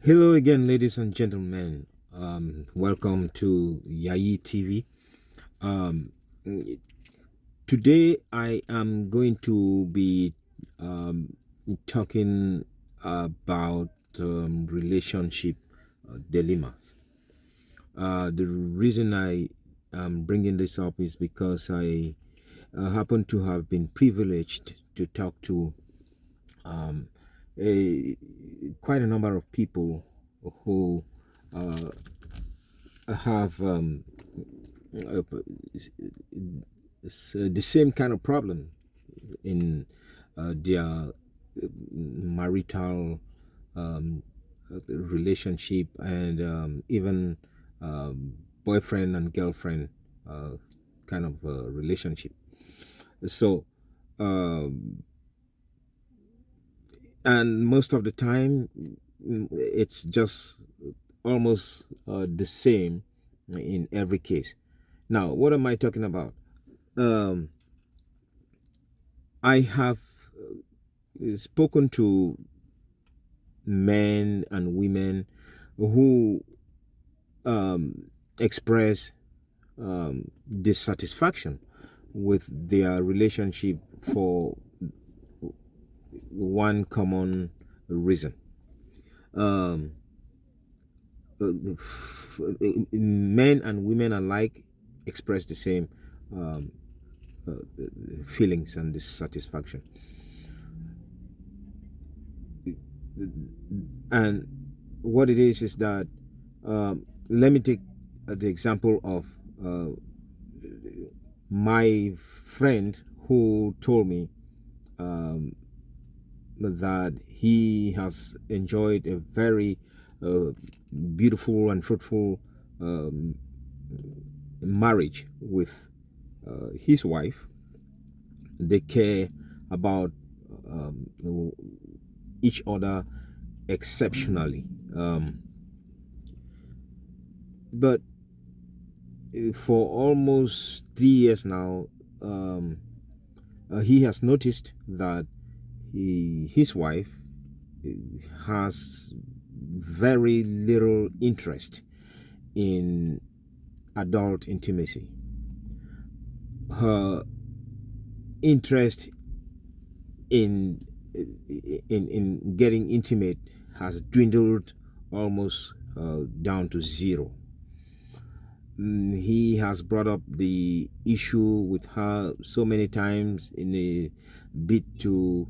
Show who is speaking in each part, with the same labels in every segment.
Speaker 1: Hello again, ladies and gentlemen. Welcome to Yayi TV. Um, Today, I am going to be talking about relationship dilemmas. The reason I am bringing this up is because I happen to have been privileged to talk to um, quite a number of people who uh, have the same kind of problem in their marital relationship and even boyfriend and girlfriend kind of relationship. So, and most of the time, it's just almost the same in every case. Now, what am I talking about? Um, I have spoken to men and women who express dissatisfaction with their relationship for one common reason. Um, Men and women alike express the same um, feelings and dissatisfaction. And what it is that let me take the example of my friend who told me that he has enjoyed a very beautiful and fruitful marriage with his wife. They care about each other exceptionally. But for almost 3 years now, he has noticed that his wife has very little interest in adult intimacy. Her interest in getting intimate has dwindled almost down to zero. He has brought up the issue with her so many times in a bid to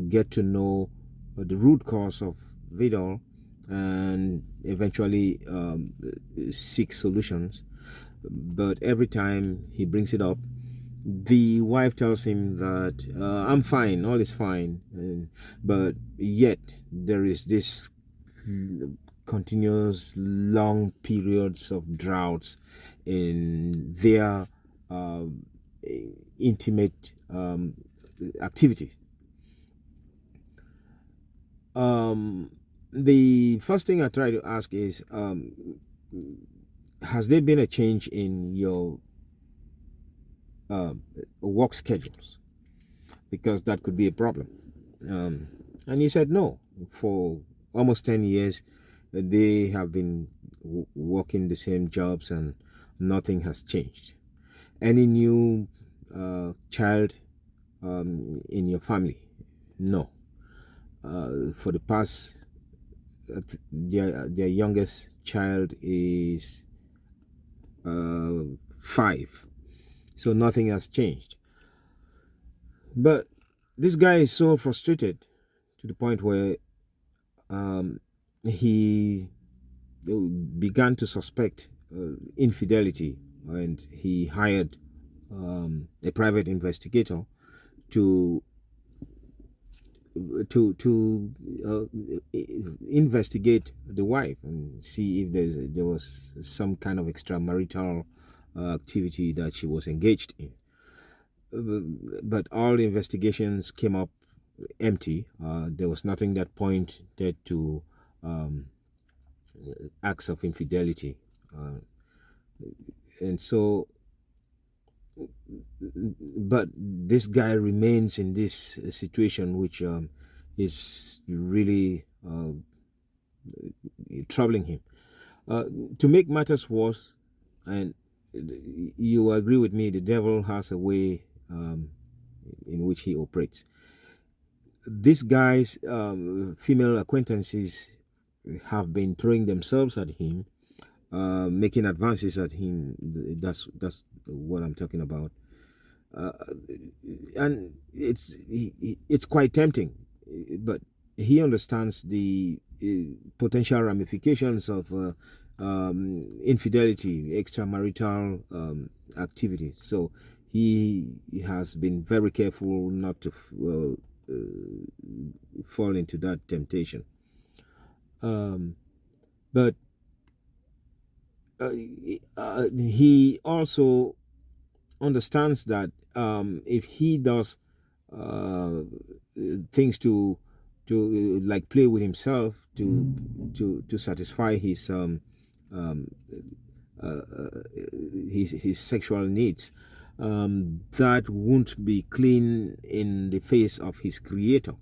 Speaker 1: get to know the root cause of it all and eventually seek solutions. But every time he brings it up, the wife tells him that I'm fine, all is fine, but yet there is this continuous long periods of droughts in their intimate activity. The first thing I try to ask is, has there been a change in your work schedules? Because that could be a problem. And he said no. For almost 10 years, they have been working the same jobs and nothing has changed. Any new child in your family? No. For the past, their youngest child is 5. So nothing has changed. But this guy is so frustrated to the point where he began to suspect infidelity, and he hired a private investigator to investigate the wife and see if there was some kind of extramarital activity that she was engaged in. But all investigations came up empty. There was nothing that pointed to acts of infidelity. And so, but this guy remains in this situation which is really troubling him. To make matters worse, and you agree with me, the devil has a way in which he operates. This guy's female acquaintances have been throwing themselves at him, making advances at him. That's what I'm talking about. And it's quite tempting, but he understands the potential ramifications of infidelity, extramarital activity. So he has been very careful not to fall into that temptation. But he also understands that if he does things to like play with himself to satisfy his his sexual needs, that won't be clean in the face of his creator.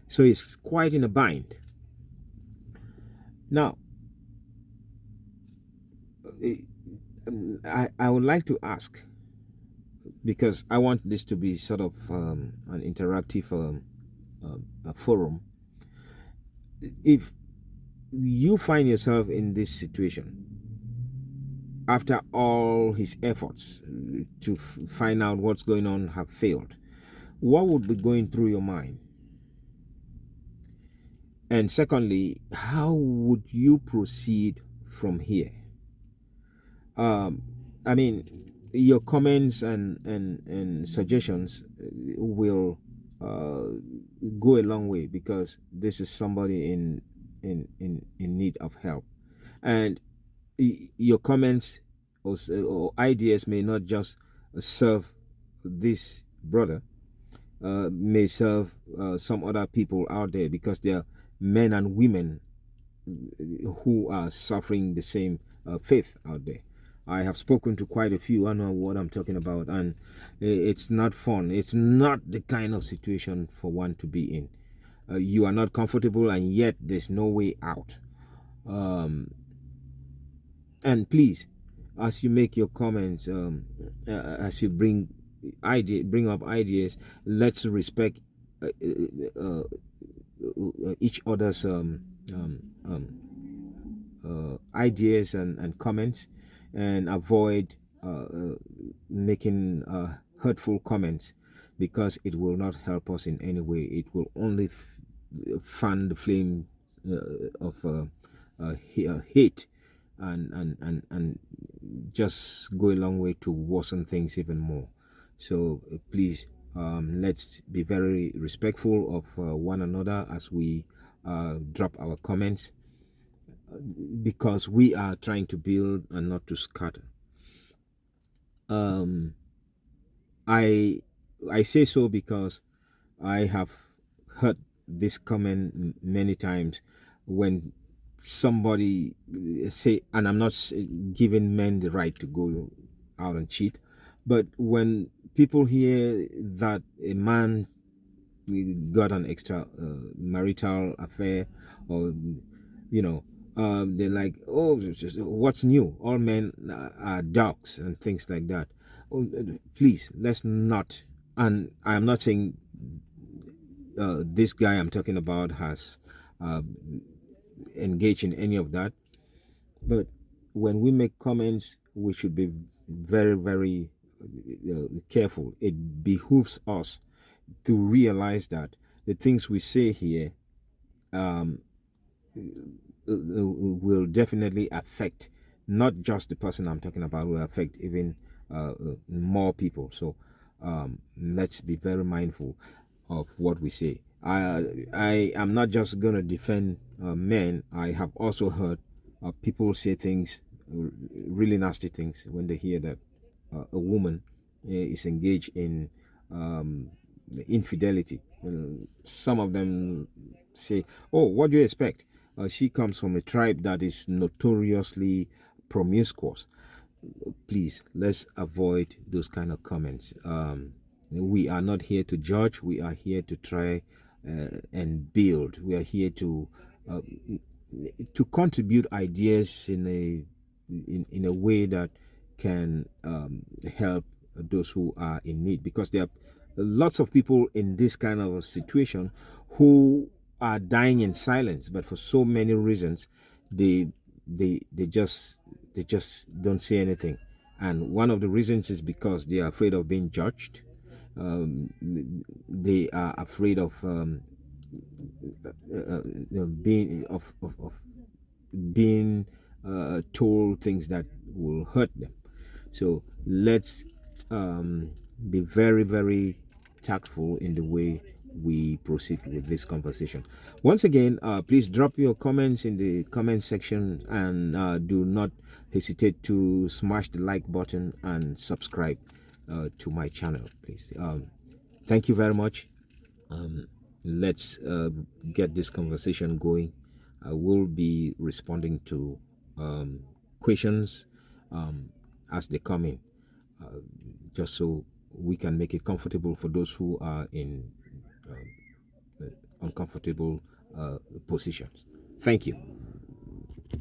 Speaker 1: So he's quite in a bind. Now, I would like to ask, because I want this to be sort of an interactive forum. If you find yourself in this situation, after all his efforts to find out what's going on have failed, what would be going through your mind? And secondly, how would you proceed from here? I mean, your comments and suggestions will go a long way, because this is somebody in need of help, and your comments or ideas may not just serve this brother, may serve some other people out there, because there are men and women who are suffering the same faith out there. I have spoken to quite a few. I know what I'm talking about, and it's not fun. It's not the kind of situation for one to be in. You are not comfortable, and yet there's no way out. And please, as you make your comments, as you bring up ideas, let's respect each other's ideas and comments, and avoid making hurtful comments, because it will not help us in any way. It will only fan the flame of hate, and just go a long way to worsen things even more. So please, let's be very respectful of one another as we drop our comments, because we are trying to build and not to scatter. I say so because I have heard this comment many times, when somebody say, and I'm not giving men the right to go out and cheat, but when people hear that a man got an extra marital affair, or they're like, oh, what's new? All men are dogs and things like that. Oh, please, let's not. And I'm not saying this guy I'm talking about has engaged in any of that. But when we make comments, we should be very, very careful. It behooves us to realize that the things we say here will definitely affect not just the person I'm talking about, will affect even more people. So let's be very mindful of what we say. I am not just gonna defend men. I have also heard people say things, really nasty things, when they hear that a woman is engaged in infidelity. Some of them say, oh, what do you expect? She comes from a tribe that is notoriously promiscuous. Please, let's avoid those kind of comments. We are not here to judge. We are here to try and build. We are here to contribute ideas in a way that can help those who are in need, because there are lots of people in this kind of a situation who are dying in silence, but for so many reasons they just don't say anything. And one of the reasons is because they are afraid of being judged. They are afraid of being told things that will hurt them. So let's be very, very tactful in the way we proceed with this conversation. Once again, please drop your comments in the comment section, and do not hesitate to smash the like button and subscribe to my channel, please. Thank you very much. Let's get this conversation going. I will be responding to questions as they come in, just so we can make it comfortable for those who are in uncomfortable positions. Thank you.